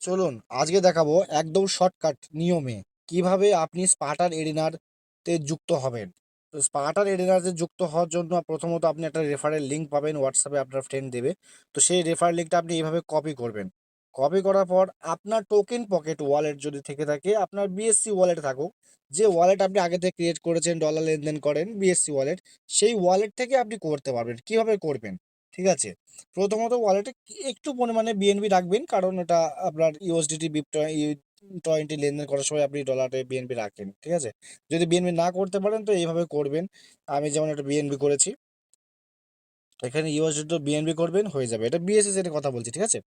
চলুন আজকে দেখাবো একদম শর্টকাট নিয়মে কিভাবে আপনি স্পার্টার এরিনাতে যুক্ত হবেন। তো স্পার্টার এরিনাতে যুক্ত হওয়ার জন্য প্রথমত আপনি একটা রেফারেল লিঙ্ক পাবেন, হোয়াটসঅ্যাপে আপনার ফ্রেন্ড দেবে। তো সেই রেফারেল লিঙ্কটা আপনি এইভাবে কপি করবেন। কপি করার পর আপনার টোকেন পকেট ওয়ালেট যদি থেকে থাকে, আপনার বিএসসি ওয়ালেট থাকুক, যে ওয়ালেট আপনি আগে থেকে ক্রিয়েট করেছেন, ডলার লেনদেন করেন বিএসসি ওয়ালেট, সেই ওয়ালেট থেকে আপনি করতে পারবেন। কিভাবে করবেন? ঠিক আছে, প্রথমত ওয়ালেটে একটু পরিমাণে বিএনবি রাখবেন, কারণ এটা আপনার ইউএসডিটি বিপ 20 লেনদেন করার সময় আপনি ডলারে বিএনবি রাখেন। ঠিক আছে, যদি বিএনবি না করতে পারেন তো এইভাবে করবেন। আমি যেমন একটা বিএনবি করেছি, এখানে ইউএসডি তো বিএনবি করবেন, হয়ে যাবে। এটা বিএসএস এর কথা বলছি, ঠিক আছে।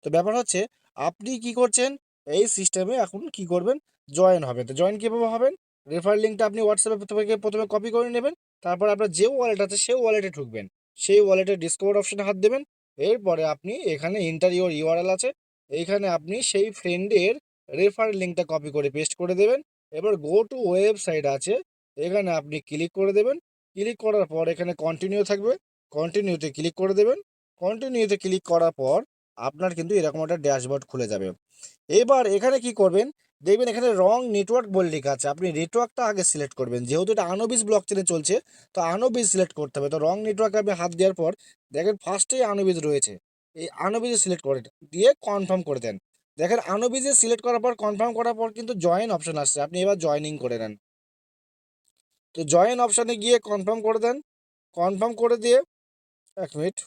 তো ব্যাপার হচ্ছে আপনি কি করছেন, এই সিস্টেমে এখন কি করবেন, জয়েন হবেন। তো জয়েন কীভাবে হবেন? রেফার লিঙ্কটা আপনি হোয়াটসঅ্যাপে প্রথমে কপি করে নেবেন। তারপর আপনার যে ওয়ালেট আছে সেই ওয়ালেটে ঢুকবেন, সেই ওয়ালেটের ডিসকভার অপশনে হাত দেবেন। এরপরে আপনি এখানে এন্টার ইউর ইউআরএল আছে, এইখানে আপনি সেই ফ্রেন্ডের রেফার লিঙ্কটা কপি করে পেস্ট করে দেবেন। এবার গো টু ওয়েবসাইট আছে, এখানে আপনি ক্লিক করে দেবেন। ক্লিক করার পর এখানে কন্টিনিউ থাকবে, কন্টিনিউতে ক্লিক করে দেবেন। কন্টিনিউতে ক্লিক করার পর আপনার কিন্তু এরকম একটা ড্যাশবোর্ড খুলে যাবে। এবার এখানে কি করবেন, দেখবেন এখানে রং নেটওয়ার্ক বলে লেখা আছে, আপনি নেটওয়ার্কটা আগে সিলেক্ট করবেন। যেহেতু এটা আনোবিস ব্লক চেনে চলছে, তো আনোবিস সিলেক্ট করতে হবে। তো রং নেটওয়ার্কে আপনি হাত দেওয়ার পর দেখেন ফার্স্টেই আনোবিস রয়েছে, এই আনোবিসে সিলেক্ট করে দিয়ে কনফার্ম করে দেন। দেখেন আনোবিসে সিলেক্ট করার পর কনফার্ম করার পর কিন্তু জয়েন অপশন আসছে, আপনি এবার জয়েনিং করে নেন। তো জয়েন অপশানে গিয়ে কনফার্ম করে দেন। কনফার্ম করে দিয়ে 1 মিনিট,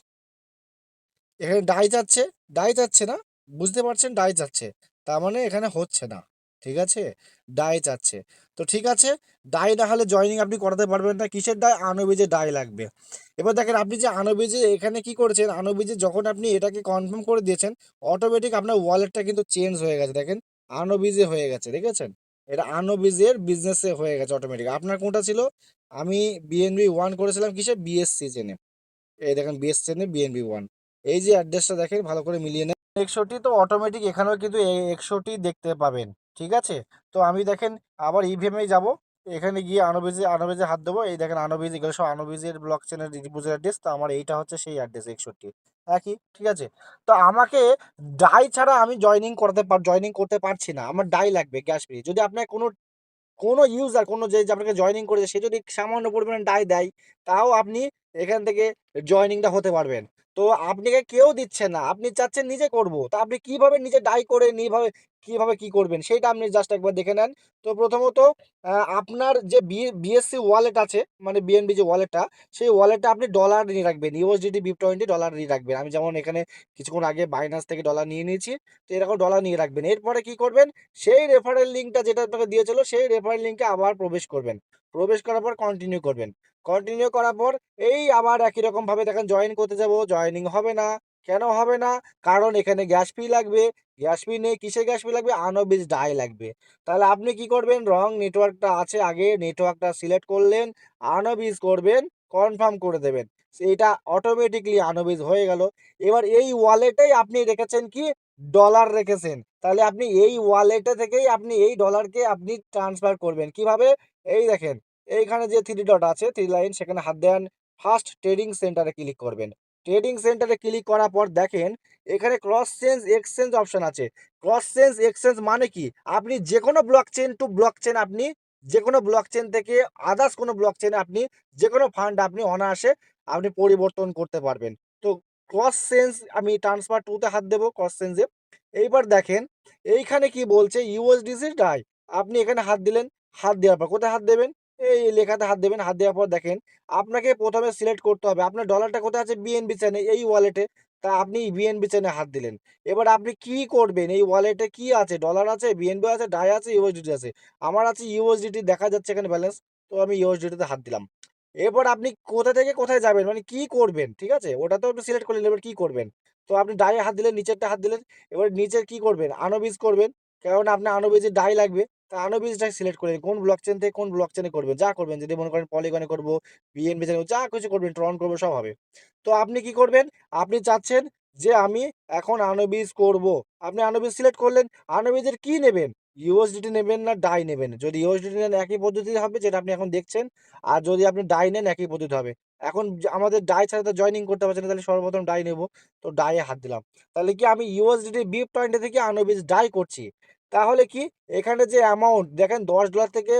এখানে ডাই যাচ্ছে, ডাই যাচ্ছে না, বুঝতে পারছেন, ডাই যাচ্ছে, তার মানে এখানে হচ্ছে না। ঠিক আছে, ডাই যাচ্ছে। তো ঠিক আছে, ডাই না হলে জয়নিং আপনি করাতে পারবেন না। কিসের ডাই? আনোবিজে ডাই লাগবে। এবার দেখেন আপনি যে আনোবিজে এখানে কি করেছেন, আনোবিজে যখন আপনি এটাকে কনফার্ম করে দিয়েছেন, অটোমেটিক আপনার ওয়ালেটটা কিন্তু চেঞ্জ হয়ে গেছে। দেখেন আনোবিজে হয়ে গেছে, দেখেছেন? এটা আনোবিজের বিজনেসে হয়ে গেছে অটোমেটিক। আপনার কোনটা ছিল? আমি বিএনবি 1 করেছিলাম, কিসে? বিএসসি চেনে। এই দেখেন বিএসসি চেনে বিএনবি 1, এই যে অ্যাড্রেসটা দেখেন ভালো করে মিলিয়ে নেন। 61 তো অটোমেটিক এখানেও কিন্তু 61 দেখতে পাবেন। ঠিক আছে, তো আমি দেখেন আবার ইভিএমে যাব, এখানে গিয়ে আনোবিজে আনোবিজে হাত দেবো। এই দেখেন আনোবিজ, এগুলো সব আনোবিজের ব্লক চেনের রিপোজিটরি অ্যাড্রেস। তো আমার এইটা হচ্ছে সেই অ্যাড্রেস 61 একই। ঠিক আছে, তো আমাকে ডাই ছাড়া আমি জয়নিং করতে পারছি না, আমার ডাই লাগবে গ্যাস ফ্রি। যদি আপনার কোনো ইউজার, কোনো যে আপনাকে জয়েনিং করেছে, সে যদি সামান্য পরিমাণে ডাই দেয়, তাও আপনি এখান থেকে জয়েনিংটা হতে পারবেন। তো আপনাকে কেউ দিচ্ছে না, আপনি চাচ্ছেন নিজে করব, তা আপনি কিভাবে নিজে ডাই করে কিভাবে কিভাবে কি করবেন সেটা আপনি জাস্ট একবার দেখে নেন। তো প্রথমত আপনার যে বিএসসি ওয়ালেট আছে, মানে বিএনবি যে ওয়ালেটটা, সেই ওয়ালেটটা আপনি ডলার নিয়ে রাখবেন, ইউএসডিটি বিপ 20 ডলার নিয়ে রাখবেন। আমি যেমন এখানে কিছুক্ষণ আগে বাইনান্স থেকে ডলার নিয়ে নিয়েছি, তো এরকম ডলার নিয়ে রাখবেন। এরপরে কি করবেন, সেই রেফারেল লিঙ্কটা যেটা আপনাকে দিয়েছিল, সেই রেফারেল লিঙ্কে আবার প্রবেশ করবেন। প্রবেশ করার পর কন্টিনিউ করবেন। কন্টিনিউ করার পর এই আবার একই রকমভাবে দেখেন জয়েন করতে যাব, জয়েনিং হবে না। কেন হবে না? কারণ এখানে গ্যাস ফি লাগবে। গ্যাস ফি নেই, কিসের গ্যাস ফি লাগবে? আনোবিস ডাই লাগবে। তাহলে আপনি কি করবেন, রং নেটওয়ার্কটা আছে, আগে নেটওয়ার্কটা সিলেক্ট করলেন, আনোবিস করবেন, কনফার্ম করে দেবেন। এটা অটোমেটিকলি আনোবিস হয়ে গেল। এবার এই ওয়ালেটেই আপনি রেখেছেন কি? ডলার রেখেছেন। তাহলে আপনি এই ওয়ালেটে থেকেই আপনি এই ডলারকে আপনি ট্রান্সফার করবেন। কিভাবে? এই দেখেন, এইখানে যে 3 ডট আছে, 3 লাইন, সেখানে হাত দেন। ফার্স্ট ট্রেডিং সেন্টারে ক্লিক করবেন। ট্রেডিং সেন্টারে ক্লিক করার পর দেখেন এখানে ক্রস চেঞ্জ এক্সচেঞ্জ অপশন আছে। ক্রস চেঞ্জ এক্সচেঞ্জ মানে কি? আপনি যেকোনো ব্লকচেন টু ব্লকচেন, আপনি যেকোনো ব্লকচেন থেকে আদার্স কোনো ব্লকচেনে আপনি যেকোনো ফান্ড আপনি অনায়াসে আপনি পরিবর্তন করতে পারবেন। তো ক্রস চেঞ্জ, আমি ট্রান্সফার টু তে হাত দেবো, ক্রস চেঞ্জে। এইবার দেখেন এইখানে কি বলছে, ইউএসডিসি ডাই। আপনি এখানে হাত দিলেন, হাত দেওয়ার পর কোথায় হাত দেবেন? এই লেখাতে হাত দেবেন। হাত দেওয়ার পর দেখেন আপনাকে প্রথমে সিলেক্ট করতে হবে আপনার ডলারটা কোথায় আছে, বিএনবি চেনে, এই ওয়ালেটে। তা আপনি বিএনবি চেনে হাত দিলেন। এবার আপনি কি করবেন, এই ওয়ালেটে কি আছে? ডলার আছে, বিএনবি আছে, ডাই আছে, ইউএসডিটি আছে। আমার আছে ইউএসডিটি, দেখা যাচ্ছে এখানে ব্যালেন্স। তো আমি ইউএসডিটিতে হাত দিলাম। এরপর আপনি কোথা থেকে কোথায় যাবেন, মানে কি করবেন? ঠিক আছে, ওটা তো আপনি সিলেক্ট করলেন, এবার কি করবেন? তো আপনি ডায়ে হাত দিলেন, নিচেরটা হাত দিলেন। এবার নিচের কি করবেন, আনোবিস করবেন, কারণ আপনার আনোবিজের ডাই লাগবে। তা আনোবিসটাই সিলেক্ট করলেন, কোন ব্লকচেন থেকে কোন ব্লকচেনে করবেন, যা করবেন। যদি মনে করেন পলিগনে করবো, বিএনবি চেনে, যা কিছু করবেন, ট্রন করবো, সব হবে। তো আপনি কি করবেন, আপনি চাচ্ছেন যে আমি এখন আনোবিস করব, আপনি আনোবিস সিলেক্ট করলেন। আনোবিজের কি নেবেন, ইউএসডিটি নেবেন না ডাই নেবেন? যদি ইউএসডিটি নেন একই পদ্ধতি হবে যেটা আপনি এখন দেখছেন, আর যদি আপনি ডাই নেন একই পদ্ধতি হবে। এখন আমাদের ডাই ছাড়া তো জয়েনিং করতে পারছে না, তাহলে সর্বপ্রথম ডাই নেব। তো ডাইয়ে হাত দিলাম। তাহলে কি আমি ইউএসডিটি BIP20 থেকে আনুবিস ডাই করছি। তাহলে কি এখানে যে অ্যামাউন্ট দেখেন $10 থেকে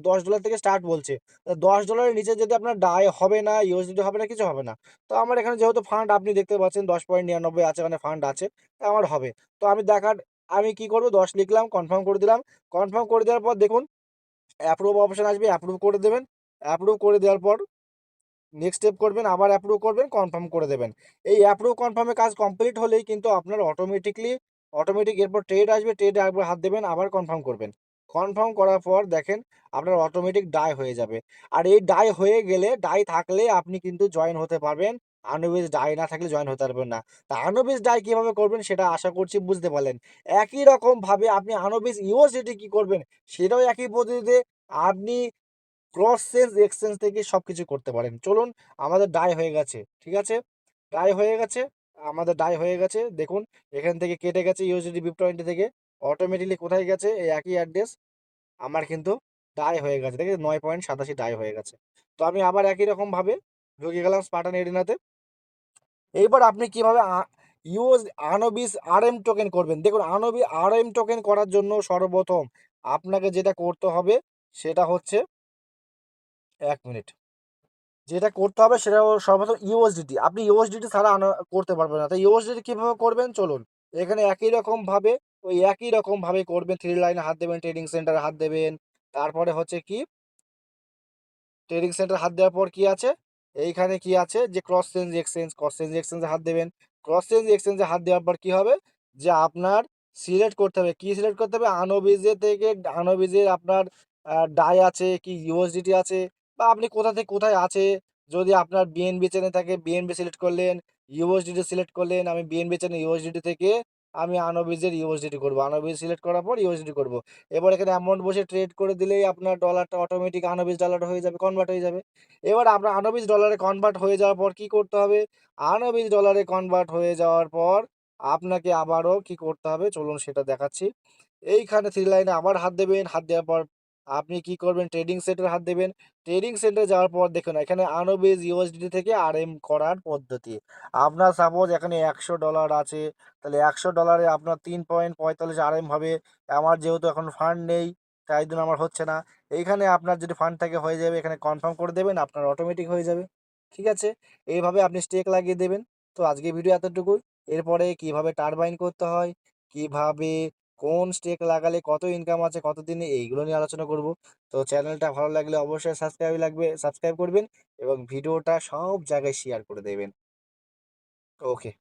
$10 থেকে স্টার্ট বলছে। তো $10 এর নিচে যদি আপনার ডাই হবে না, ইউএসডিটি হবে না, কিছু হবে না। তো আমার এখানে যেহেতু ফান্ড আপনি দেখতে পাচ্ছেন 10.99 আছে, মানে ফান্ড আছে, তো আমার হবে। তো আমি কি করব, 10 লিখলাম, কনফার্ম করে দিলাম। কনফার্ম করে দেওয়ার পর দেখুন অ্যাপ্রুভ অপশন আসবে, অ্যাপ্রুভ করে দেবেন। অ্যাপ্রুভ করে দেওয়ার পর নেক্সট স্টেপ করবেন, আবার অ্যাপ্রুভ করবেন, কনফার্ম করে দেবেন। এই অ্যাপ্রুভ কনফার্মের কাজ কমপ্লিট হলেই কিন্তু আপনার অটোমেটিক এরপর ট্রেড আসবে, ট্রেডে একবার হাত দেবেন, আবার কনফার্ম করবেন। কনফার্ম করার পর দেখেন আপনার অটোমেটিক ডাই হয়ে যাবে। আর এই ডাই হয়ে গেলে, ডাই থাকলে আপনি কিন্তু জয়েন হতে পারবেন। আনুবিস ডাই না থাকলে জয়েন হতে পারবেন না। তা আনুবিস ডাই কিভাবে করবেন সেটা আশা করছি বুঝতে পারলেন। একই রকমভাবে আপনি আনুবিস ইউএসডিটি কি করবেন সেটাও একই পদ্ধতিতে আপনি ক্রস চেঞ্জ এক্সচেঞ্জ থেকে সবকিছু করতে পারেন। চলুন, আমাদের ডাই হয়ে গেছে, ঠিক আছে? ডাই হয়ে গেছে, আমাদের ডাই হয়ে গেছে। দেখুন এখান থেকে কেটে গেছে ইউএসডি BIP20 থেকে। অটোমেটিক্যালি কোথায় গেছে? এই একই অ্যাড্রেস আমার কিন্তু ডাই হয়ে গেছে। দেখেন 9.87 ডাই হয়ে গেছে। তো আমি আবার একই রকমভাবে ঢুকে গেলাম স্পার্টান এরিনাতে। এইবার আপনি কিভাবে ইউএস আনোবিস আরএম টোকেন করবেন? দেখুন আরএম টোকেন করার জন্য সর্বপ্রথম আপনাকে যেটা করতে হবে সেটা হচ্ছে 1 মিনিট। যেটা করতে হবে সেটা হলো সর্বপ্রথম ইউএসডিটি। আপনি ইউএসডিটি ছাড়া করতে পারবেন না। তো ইউএসডিটি কিভাবে করবেন চলুন। এখানে একই রকম ভাবে করবেন। 3 লাইনে হাত দেবেন, ট্রেডিং সেন্টারে হাত দেবেন। তারপরে হচ্ছে কি, ট্রেডিং সেন্টার হাত দেওয়ার পর কি আছে? এইখানে কি আছে যে ক্রস চেঞ্জ এক্সচেঞ্জে হাত দেবেন। ক্রস চেঞ্জ এক্সচেঞ্জে হাত দেওয়ার পর কি হবে? যে আপনার সিলেক্ট করতে হবে। কি সিলেক্ট করতে হবে? আনোবিজের আপনার ডাই আছে কি ইউএসডিটি আছে, বা আপনি কোথা থেকে কোথায় আছে। যদি আপনার বিএনবি চেনে থাকে বিএনবি সিলেক্ট করলেন, ইউএসডিটি সিলেক্ট করলেন। আমি বিএনবি চেনে ইউএসডিটি থেকে আমি আনোবিজের ইউএসডিটি করব। আনোবিজ সিলেক্ট করার পর ইউএসডিটি করব। এবার এখানে অ্যামাউন্ট বসে ট্রেড করে দিলেই আপনার ডলারটা অটোমেটিক আনবিস ডলার হয়ে যাবে, কনভার্ট হয়ে যাবে। এবার আপনার আনবিস ডলারে কনভার্ট হয়ে যাওয়ার পর কি করতে হবে? আনবিস ডলারে কনভার্ট হয়ে যাওয়ার পর আপনাকে আবারও কি করতে হবে চলুন সেটা দেখাচ্ছি। এইখানে থ্রি লাইনে আবার হাত দেবেন। হাত দেওয়ার পর আপনি কি করবেন? ট্রেডিং সেন্টারে হাত দেবেন। ট্রেডিং সেন্টারে যাওয়ার পর দেখুন এখানে আনবিস ইউএসডিটি থেকে আরএম করার পদ্ধতি। আপনার সাপোজ এখানে $100 আছে, তাহলে $100 আপনার 3.45 আরএম হবে। আমার যেহেতু এখন ফান্ড নেই তাই জন্য আমার হচ্ছে না। এইখানে আপনার যদি ফান্ড থাকে হয়ে যাবে। এখানে কনফার্ম করে দেবেন, আপনার অটোমেটিক হয়ে যাবে। ঠিক আছে? এইভাবে আপনি স্টেক লাগিয়ে দেবেন। তো আজকের ভিডিও এতটুকুই। এরপরে কিভাবে টারবাইন করতে হয়, কিভাবে কোন স্টেক লাগালে কত ইনকাম আছে কতদিনে, এইগুলো নিয়ে আলোচনা করব। তো চ্যানেলটা ভালো লাগলে অবশ্যই সাবস্ক্রাইব করবেন এবং ভিডিওটা সব জায়গায় শেয়ার করে দেবেন। ওকে।